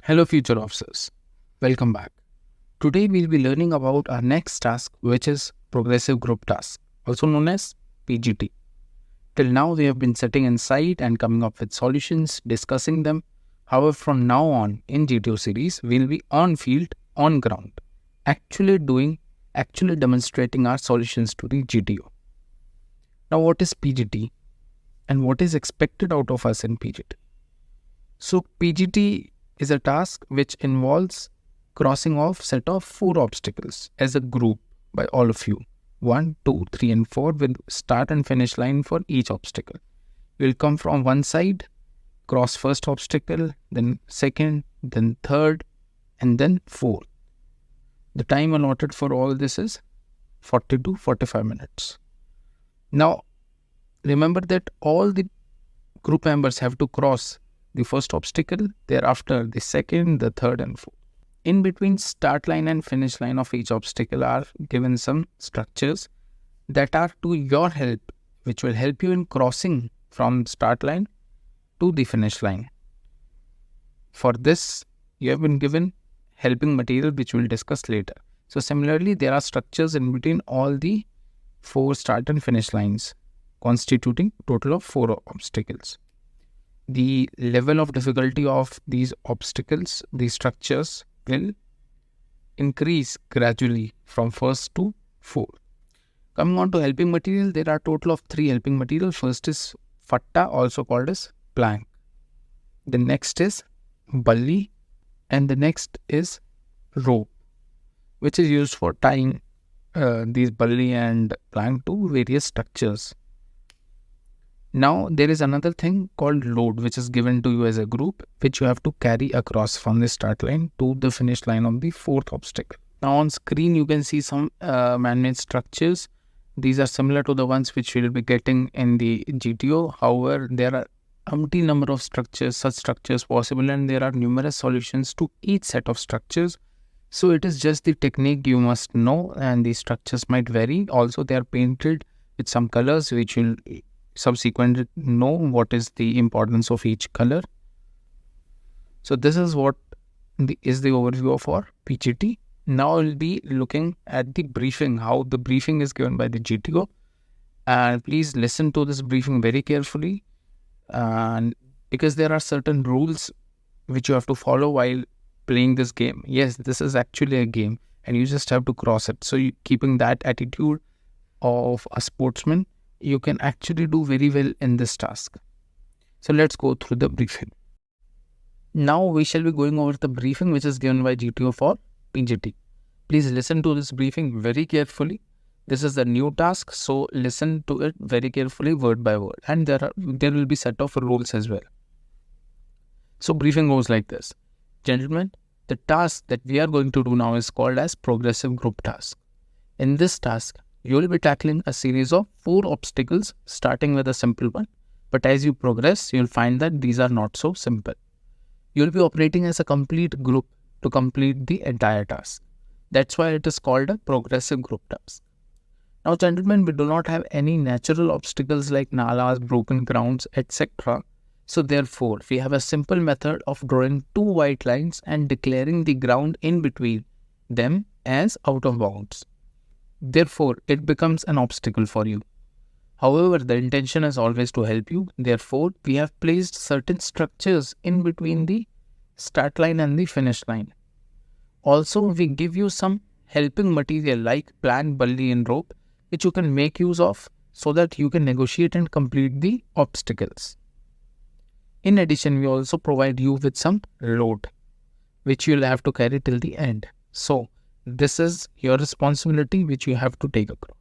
Hello future officers, welcome back. Today we'll be learning about our next task, which is Progressive Group Task, also known as PGT. Till now we have been sitting inside and coming up with solutions, discussing them. However, from now on in GTO series, we'll be on field, on ground, actually demonstrating our solutions to the GTO. Now what is PGT and what is expected out of us in PGT? So PGT is a task which involves crossing off set of 4 obstacles as a group by all of you. 1, 2, 3 and 4 with start and finish line for each obstacle. You will come from one side, cross first obstacle, then second, then third and then fourth. The time allotted for all this is 40 to 45 minutes. Now remember that all the group members have to cross the first obstacle, thereafter the second, the third and fourth. In between start line and finish line of each obstacle are given some structures that are to your help, which will help you in crossing from start line to the finish line. For this, you have been given helping material which we'll discuss later. So similarly, there are structures in between all the 4 start and finish lines, constituting total of 4 obstacles. The level of difficulty of these obstacles, these structures will increase gradually from first to 4. Coming on to helping material, there are total of 3 helping material. First is fatta, also called as plank. The next is bully and the next is rope, which is used for tying these bully and plank to various structures. Now there is another thing called load, which is given to you as a group, which you have to carry across from the start line to the finish line of the 4th obstacle. Now on screen you can see some man-made structures. These are similar to the ones which we will be getting in the GTO. However, there are umpteen number of such structures possible, and there are numerous solutions to each set of structures. So it is just the technique you must know, and the structures might vary. Also they are painted with some colors which will subsequently know what is the importance of each color. So this is what is the overview of our PGT. Now we'll be looking at the briefing, how the briefing is given by the GTO, and please listen to this briefing very carefully, and because there are certain rules which you have to follow while playing this game. Yes, this is actually a game and you just have to cross it. So keeping that attitude of a sportsman, you can actually do very well in this task. So let's go through the briefing. Now we shall be going over the briefing which is given by GTO for PGT. Please listen to this briefing very carefully. This is the new task, so listen to it very carefully word by word, and there will be set of rules as well. So briefing goes like this. Gentlemen, the task that we are going to do now is called as Progressive Group Task. In this task, you will be tackling a series of 4 obstacles, starting with a simple one. But as you progress, you will find that these are not so simple. You will be operating as a complete group to complete the entire task. That's why it is called a progressive group task. Now, gentlemen, we do not have any natural obstacles like nalas, broken grounds, etc. So therefore, we have a simple method of drawing 2 white lines and declaring the ground in between them as out of bounds. Therefore, it becomes an obstacle for you. However, the intention is always to help you. Therefore, we have placed certain structures in between the start line and the finish line. Also, we give you some helping material like plank, bully and rope, which you can make use of so that you can negotiate and complete the obstacles. In addition, we also provide you with some load, which you will have to carry till the end. So, this is your responsibility which you have to take across.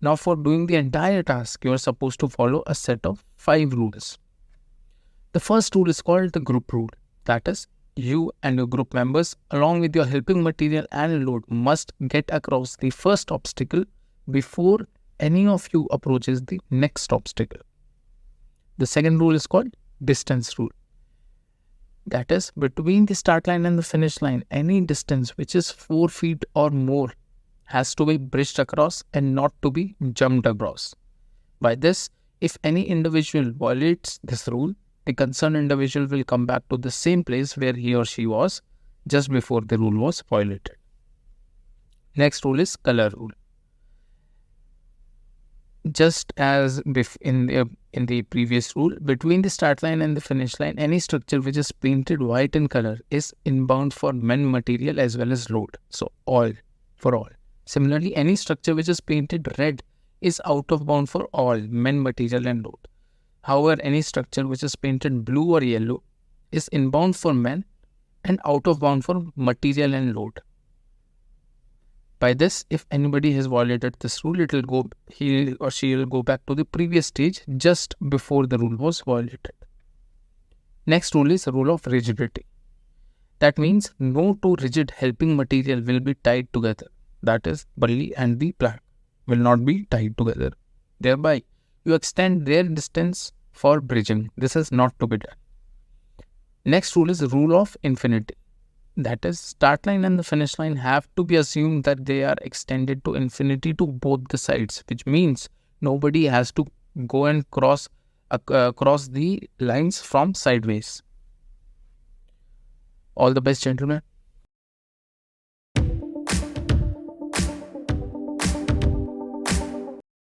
Now for doing the entire task, you are supposed to follow a set of 5 rules. The first rule is called the group rule. That is, you and your group members along with your helping material and load must get across the first obstacle before any of you approaches the next obstacle. The second rule is called distance rule. That is, between the start line and the finish line, any distance which is 4 feet or more has to be bridged across and not to be jumped across. By this, if any individual violates this rule, the concerned individual will come back to the same place where he or she was just before the rule was violated. Next rule is color rule. Just as in the previous rule, between the start line and the finish line, any structure which is painted white in color is inbound for men, material as well as load. So all. Similarly, any structure which is painted red is out of bound for all men, material and load. However, any structure which is painted blue or yellow is inbound for men and out of bound for material and load. By this, if anybody has violated this rule, he or she will go back to the previous stage just before the rule was violated. Next rule is rule of rigidity. That means no two rigid helping material will be tied together. That is, bully and the plank will not be tied together. Thereby, you extend their distance for bridging. This is not to be done. Next rule is rule of infinity. That is, start line and the finish line have to be assumed that they are extended to infinity to both the sides, which means nobody has to go and cross the lines from sideways. All the best, gentlemen.